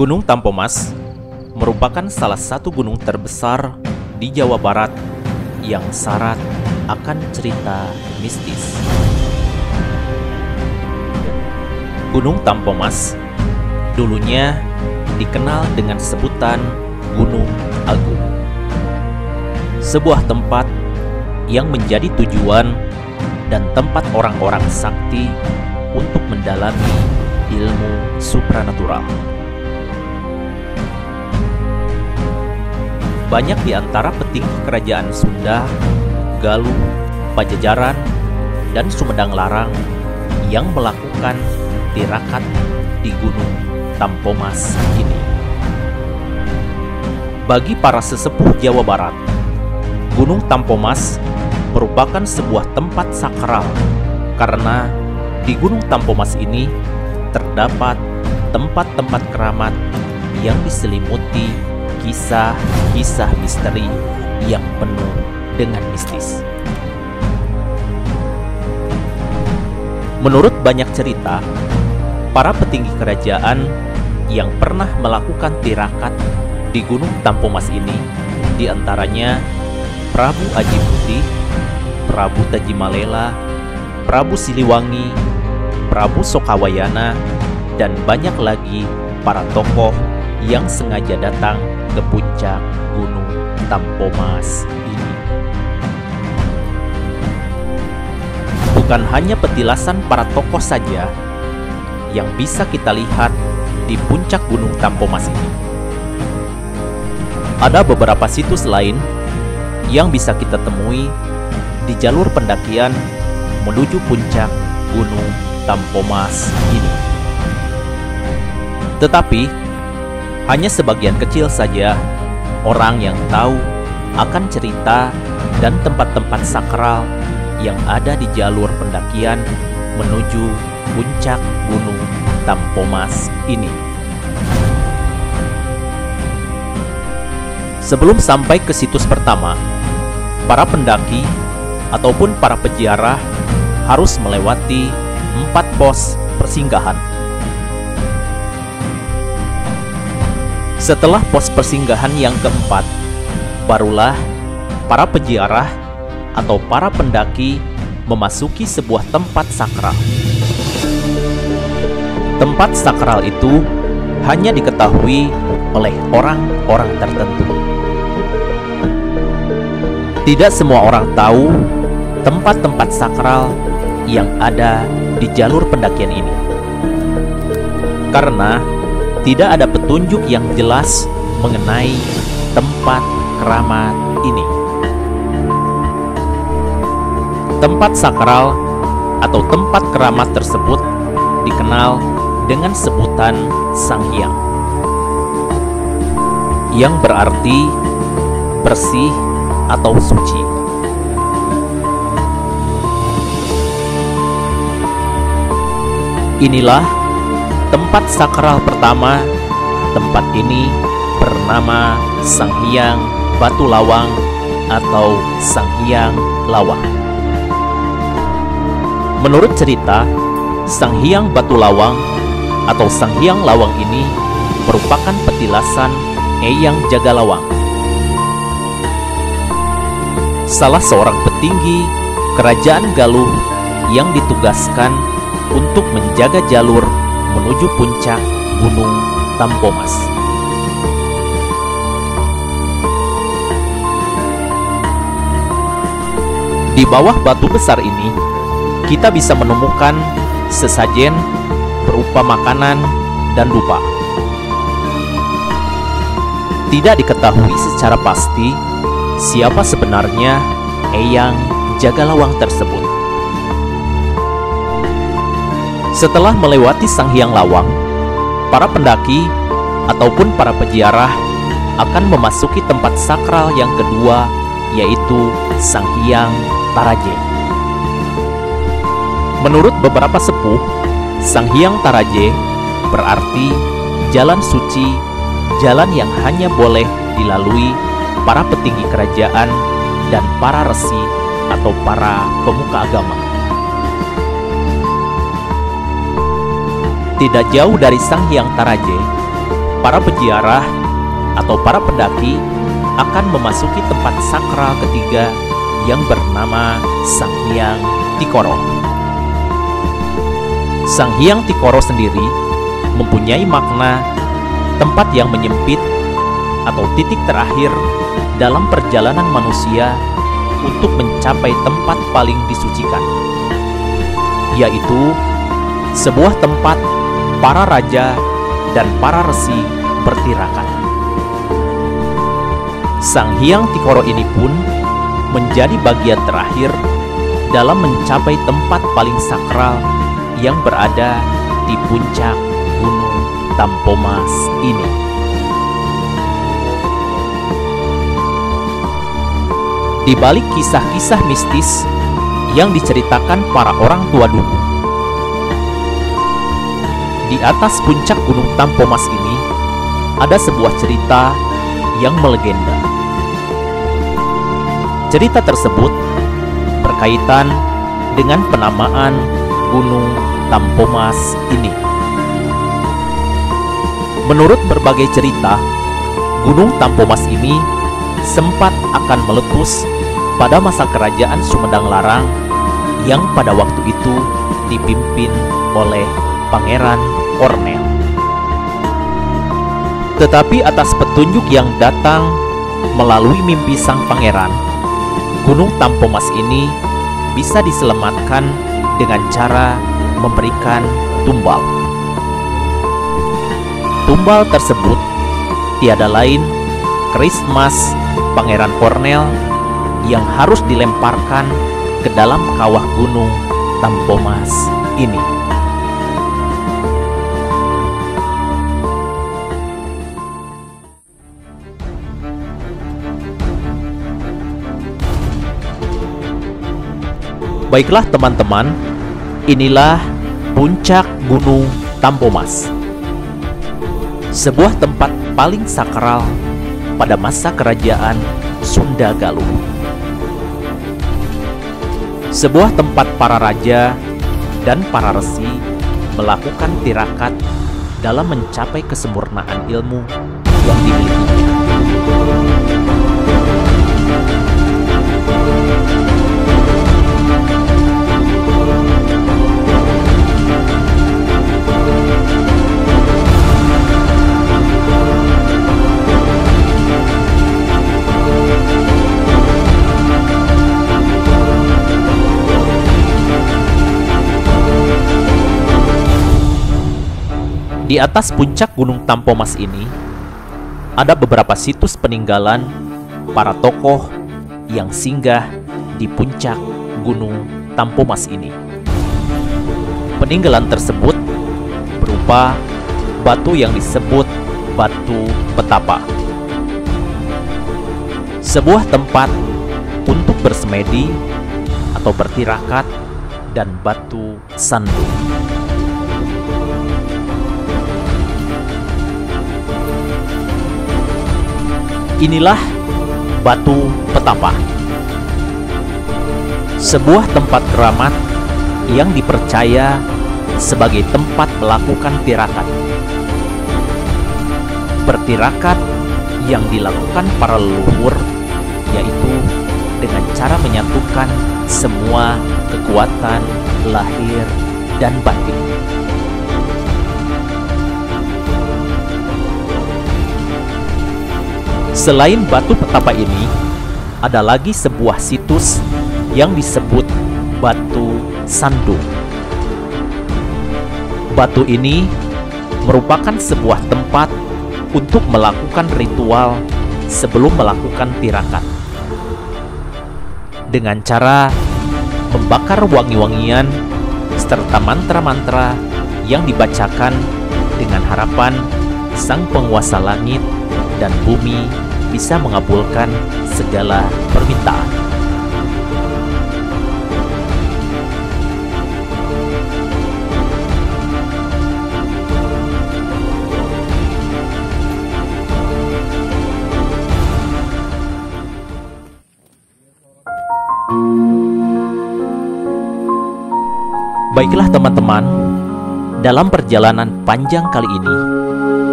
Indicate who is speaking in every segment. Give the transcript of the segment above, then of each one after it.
Speaker 1: Gunung Tampomas merupakan salah satu gunung terbesar di Jawa Barat yang syarat akan cerita mistis. Gunung Tampomas dulunya dikenal dengan sebutan Gunung Agung, sebuah tempat yang menjadi tujuan dan tempat orang-orang sakti untuk mendalami ilmu supranatural. Banyak di antara petinggi kerajaan Sunda, Galuh, Pajajaran, dan Sumedang Larang yang melakukan tirakat di Gunung Tampomas ini. Bagi para sesepuh Jawa Barat, Gunung Tampomas merupakan sebuah tempat sakral karena di Gunung Tampomas ini terdapat tempat-tempat keramat yang diselimuti kisah-kisah misteri yang penuh dengan mistis. Menurut banyak cerita, para petinggi kerajaan yang pernah melakukan tirakat di Gunung Tampomas ini, diantaranya Prabu Aji Putih, Prabu Tajimalela, Prabu Siliwangi, Prabu Sokawayana, dan banyak lagi para tokoh yang sengaja datang ke puncak Gunung Tampomas ini. Bukan hanya petilasan para tokoh saja yang bisa kita lihat di puncak Gunung Tampomas ini. Ada beberapa situs lain yang bisa kita temui di jalur pendakian menuju puncak Gunung Tampomas ini. Tetapi hanya sebagian kecil saja orang yang tahu akan cerita dan tempat-tempat sakral yang ada di jalur pendakian menuju puncak Gunung Tampomas ini. Sebelum sampai ke situs pertama, para pendaki ataupun para peziarah harus melewati 4 pos persinggahan. Setelah pos persinggahan yang keempat, barulah para peziarah atau para pendaki memasuki sebuah tempat sakral. Tempat sakral itu hanya diketahui oleh orang-orang tertentu. Tidak semua orang tahu tempat-tempat sakral yang ada di jalur pendakian ini, karena tidak ada petunjuk yang jelas mengenai tempat keramat ini. Tempat sakral atau tempat keramat tersebut dikenal dengan sebutan Sang Hyang, yang berarti bersih atau suci. Inilah tempat sakral pertama. Tempat ini bernama Sang Hyang Batu Lawang atau Sang Hyang Lawang. Menurut cerita, Sang Hyang Batu Lawang atau Sang Hyang Lawang ini merupakan petilasan Eyang Jagalawang, salah seorang petinggi kerajaan Galuh yang ditugaskan untuk menjaga jalur menuju puncak Gunung Tampomas. Di bawah batu besar ini, kita bisa menemukan sesajen berupa makanan dan dupa. Tidak diketahui secara pasti siapa sebenarnya Eyang Jagalawang tersebut. Setelah melewati Sang Hyang Lawang, para pendaki ataupun para peziarah akan memasuki tempat sakral yang kedua, yaitu Sang Hyang Taraje. Menurut beberapa sepuh, Sang Hyang Taraje berarti jalan suci, jalan yang hanya boleh dilalui para petinggi kerajaan dan para resi atau para pemuka agama. Tidak jauh dari Sang Hyang Taraje, para peziarah atau para pendaki akan memasuki tempat sakral ketiga yang bernama Sang Hyang Tikoro. Sang Hyang Tikoro sendiri mempunyai makna tempat yang menyempit atau titik terakhir dalam perjalanan manusia untuk mencapai tempat paling disucikan, yaitu sebuah tempat para raja dan para resi bertirakat. Sang Hyang Tikoro ini pun menjadi bagian terakhir dalam mencapai tempat paling sakral yang berada di puncak Gunung Tampomas ini. Di balik kisah-kisah mistis yang diceritakan para orang tua dulu, di atas puncak Gunung Tampomas ini ada sebuah cerita yang melegenda. Cerita tersebut berkaitan dengan penamaan Gunung Tampomas ini. Menurut berbagai cerita, Gunung Tampomas ini sempat akan meletus pada masa kerajaan Sumedang Larang yang pada waktu itu dipimpin oleh Pangeran Kornel. Tetapi atas petunjuk yang datang melalui mimpi sang pangeran, Gunung Tampomas ini bisa diselamatkan dengan cara memberikan tumbal. Tumbal tersebut tiada lain keris emas Pangeran Kornel yang harus dilemparkan ke dalam kawah Gunung Tampomas ini. Baiklah teman-teman, inilah puncak Gunung Tampomas, sebuah tempat paling sakral pada masa kerajaan Sunda Galuh. Sebuah tempat para raja dan para resi melakukan tirakat dalam mencapai kesempurnaan ilmu yang dimilikinya. Di atas puncak Gunung Tampomas ini ada beberapa situs peninggalan para tokoh yang singgah di puncak Gunung Tampomas ini. Peninggalan tersebut berupa batu yang disebut batu petapa, sebuah tempat untuk bersemedi atau bertirakat, dan batu sandu. Inilah batu petapa, sebuah tempat keramat yang dipercaya sebagai tempat melakukan tirakat. Bertirakat yang dilakukan para leluhur, yaitu dengan cara menyatukan semua kekuatan lahir dan batin. Selain batu petapa ini, ada lagi sebuah situs yang disebut batu sandu. Batu ini merupakan sebuah tempat untuk melakukan ritual sebelum melakukan tirakat, dengan cara membakar wangi-wangian serta mantra-mantra yang dibacakan dengan harapan sang penguasa langit dan bumi bisa mengabulkan segala permintaan. Baiklah teman-teman, dalam perjalanan panjang kali ini,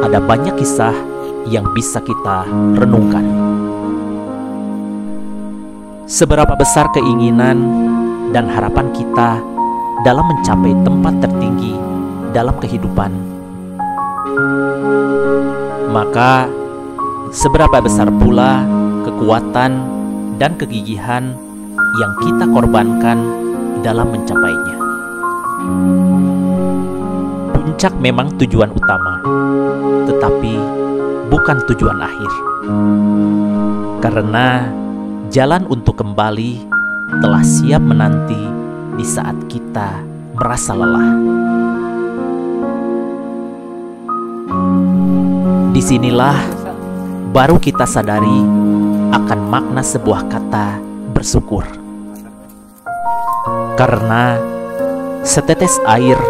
Speaker 1: ada banyak kisah yang bisa kita renungkan. Seberapa besar keinginan dan harapan kita dalam mencapai tempat tertinggi dalam kehidupan, maka seberapa besar pula kekuatan dan kegigihan yang kita korbankan dalam mencapainya. Puncak memang tujuan utama, tetapi bukan tujuan akhir. Karena jalan untuk kembali telah siap menanti di saat kita merasa lelah. Disinilah baru kita sadari akan makna sebuah kata bersyukur. Karena setetes air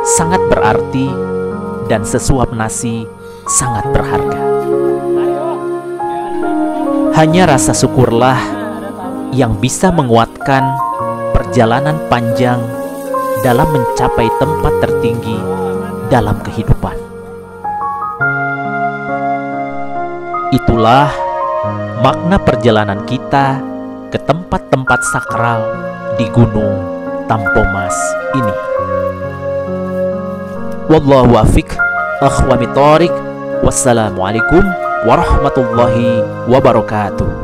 Speaker 1: sangat berarti dan sesuap nasi sangat berharga. Hanya rasa syukurlah yang bisa menguatkan perjalanan panjang dalam mencapai tempat tertinggi dalam kehidupan. Itulah makna perjalanan kita ke tempat-tempat sakral di Gunung Tampomas ini. Wallahu afiq, akhwami thoriq. Wassalamualaikum warahmatullahi wabarakatuh.